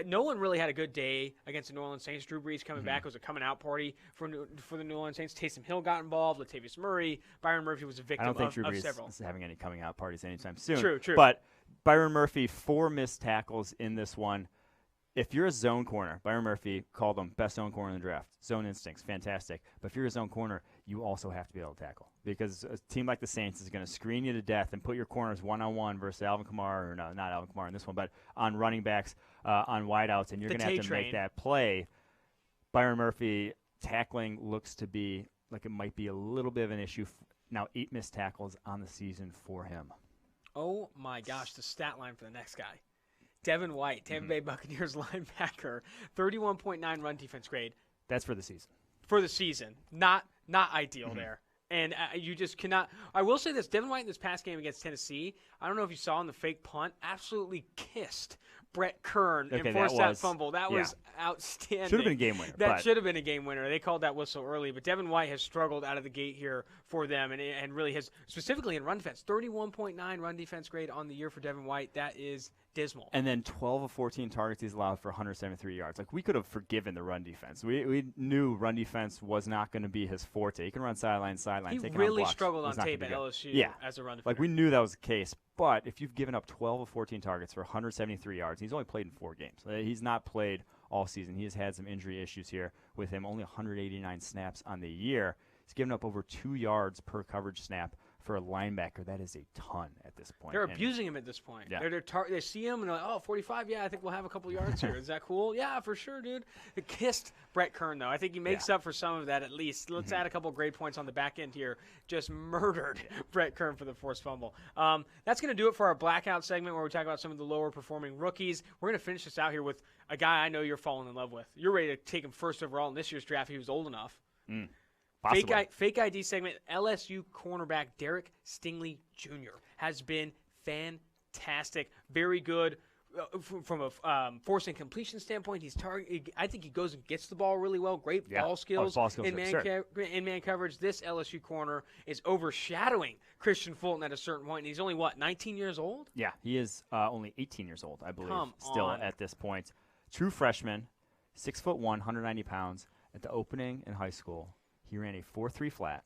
No one really had a good day against the New Orleans Saints. Drew Brees coming back. It was a coming-out party for the New Orleans Saints. Taysom Hill got involved. Latavius Murray. Byron Murphy was a victim of several. I don't think Drew Brees is having any coming-out parties anytime soon. True. But Byron Murphy, 4 missed tackles in this one. If you're a zone corner, Byron Murphy called him best zone corner in the draft. Zone instincts, fantastic. But if you're a zone corner, you also have to be able to tackle, because a team like the Saints is going to screen you to death and put your corners one-on-one versus Alvin Kamara, or no, not Alvin Kamara in this one, but on running backs, on wideouts, and you're going to have to make that play. Byron Murphy tackling looks to be like it might be a little bit of an issue. Now 8 missed tackles on the season for him. Oh, my gosh, the stat line for the next guy. Devin White, Tampa Bay Buccaneers linebacker, 31.9 run defense grade. That's for the season. For the season. Not ideal there. And you just cannot – I will say this. Devin White in this past game against Tennessee, I don't know if you saw in the fake punt, absolutely kissed Brett Kern and forced that fumble. That was outstanding. Should have been a game winner. That should have been a game winner. They called that whistle early, but Devin White has struggled out of the gate here for them, and really has, specifically in run defense, 31.9 run defense grade on the year for Devin White. That is dismal. And then 12 of 14 targets he's allowed for 173 yards. Like, we could have forgiven the run defense. We knew run defense was not going to be his forte. He can run sideline, He really struggled on tape at LSU as a run defender. Like, we knew that was the case. But if you've given up 12 of 14 targets for 173 yards, he's only played in 4 games. He's not played all season. He has had some injury issues here with him. Only 189 snaps on the year. He's given up over 2 yards per coverage snap for a linebacker. That is a ton at this point. They're abusing him at this point. Yeah. They see him and they're like, oh, 45, I think we'll have a couple yards here. Is that cool? Yeah, for sure, dude. It kissed Brett Kern, though. I think he makes up for some of that at least. Let's add a couple grade points on the back end here. Just murdered Brett Kern for the forced fumble. That's going to do it for our blackout segment where we talk about some of the lower performing rookies. We're going to finish this out here with a guy I know you're falling in love with. You're ready to take him first overall in this year's draft. He was old enough. Fake ID segment, LSU cornerback Derrick Stingley Jr. has been fantastic. Very good from a forcing completion standpoint. I think he goes and gets the ball really well. Great ball skills in man coverage. This LSU corner is overshadowing Christian Fulton at a certain point. And he's only, 19 years old? Yeah, he is only 18 years old, I believe, at this point. True freshman, 6'1", 190 pounds. At the opening in high school, he ran a 4.3 flat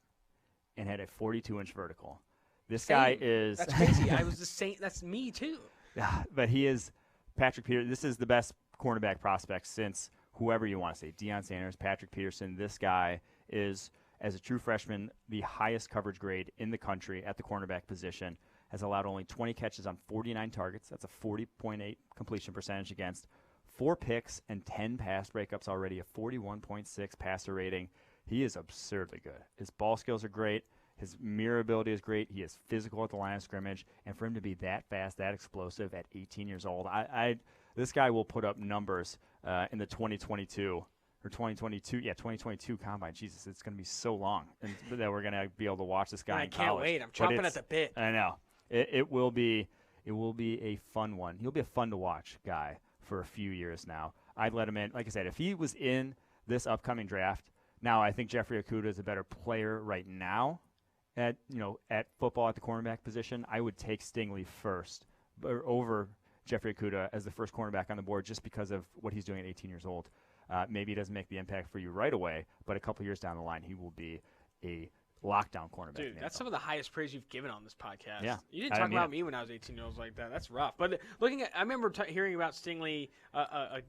and had a 42-inch vertical. This guy is... That's crazy. I was the same. That's me, too. Yeah, but he is Patrick Peterson. This is the best cornerback prospect since whoever you want to say, Deion Sanders, Patrick Peterson. This guy is, as a true freshman, the highest coverage grade in the country at the cornerback position, has allowed only 20 catches on 49 targets. That's a 40.8 completion percentage against 4 picks and 10 pass breakups already, a 41.6 passer rating. He is absurdly good. His ball skills are great. His mirror ability is great. He is physical at the line of scrimmage. And for him to be that fast, that explosive at 18 years old, this guy will put up numbers in the 2022 Combine. Jesus, it's going to be so long that we're going to be able to watch this guy in college. I can't wait. I'm chomping at the bit. I know. It will be a fun one. He'll be a fun to watch guy for a few years now. I'd let him in. Like I said, if he was in this upcoming draft, now I think Jeffrey Okudah is a better player right now at football at the cornerback position. I would take Stingley first over Jeffrey Okudah as the first cornerback on the board just because of what he's doing at 18 years old. Maybe he doesn't make the impact for you right away, but a couple years down the line, he will be a lockdown cornerback. Dude, that's some of the highest praise you've given on this podcast. Yeah. You didn't talk about me when I was 18 years old like that. That's rough. But I remember hearing about Stingley, I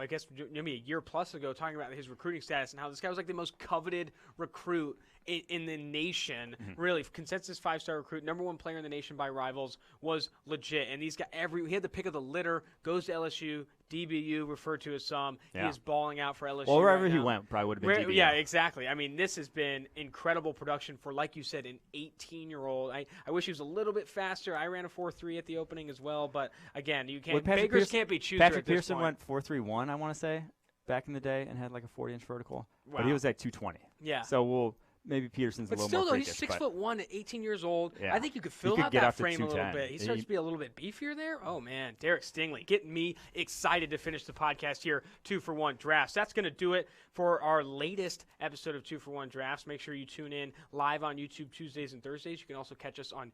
guess maybe a year plus ago, talking about his recruiting status and how this guy was like the most coveted recruit in the nation. Really, consensus 5-star recruit, number 1 player in the nation by rivals, was legit. And these guys, he had the pick of the litter, goes to LSU, DBU referred to as some. Yeah. He is balling out for LSU. Well, wherever he went, probably would have been DBU. Yeah, exactly. I mean, this has been incredible production for, like you said, an 18-year-old. I wish he was a little bit faster. I ran a 4.3 at the opening as well, but again, Beggars can't be choosers. Patrick Pearson went 4.31, I want to say, back in the day, and had like a 40-inch vertical. Wow. But he was at 220. Yeah. So maybe Peterson's a little more freakish. But still, though, he's 6'1" at 18 years old. Yeah. I think you could fill out that frame a little bit. He starts to be a little bit beefier there. Oh, man. Derrick Stingley getting me excited to finish the podcast here, 2-for-1 Drafts. That's going to do it for our latest episode of 2-for-1 Drafts. Make sure you tune in live on YouTube Tuesdays and Thursdays. You can also catch us on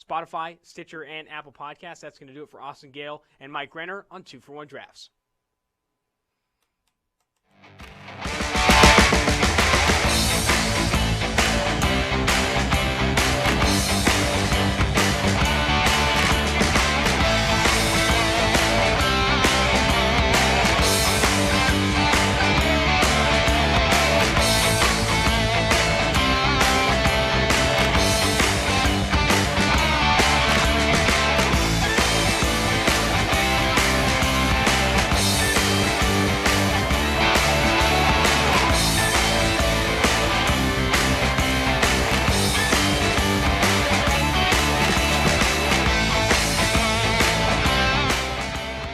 Spotify, Stitcher, and Apple Podcasts. That's going to do it for Austin Gayle and Mike Renner on 2-for-1 Drafts.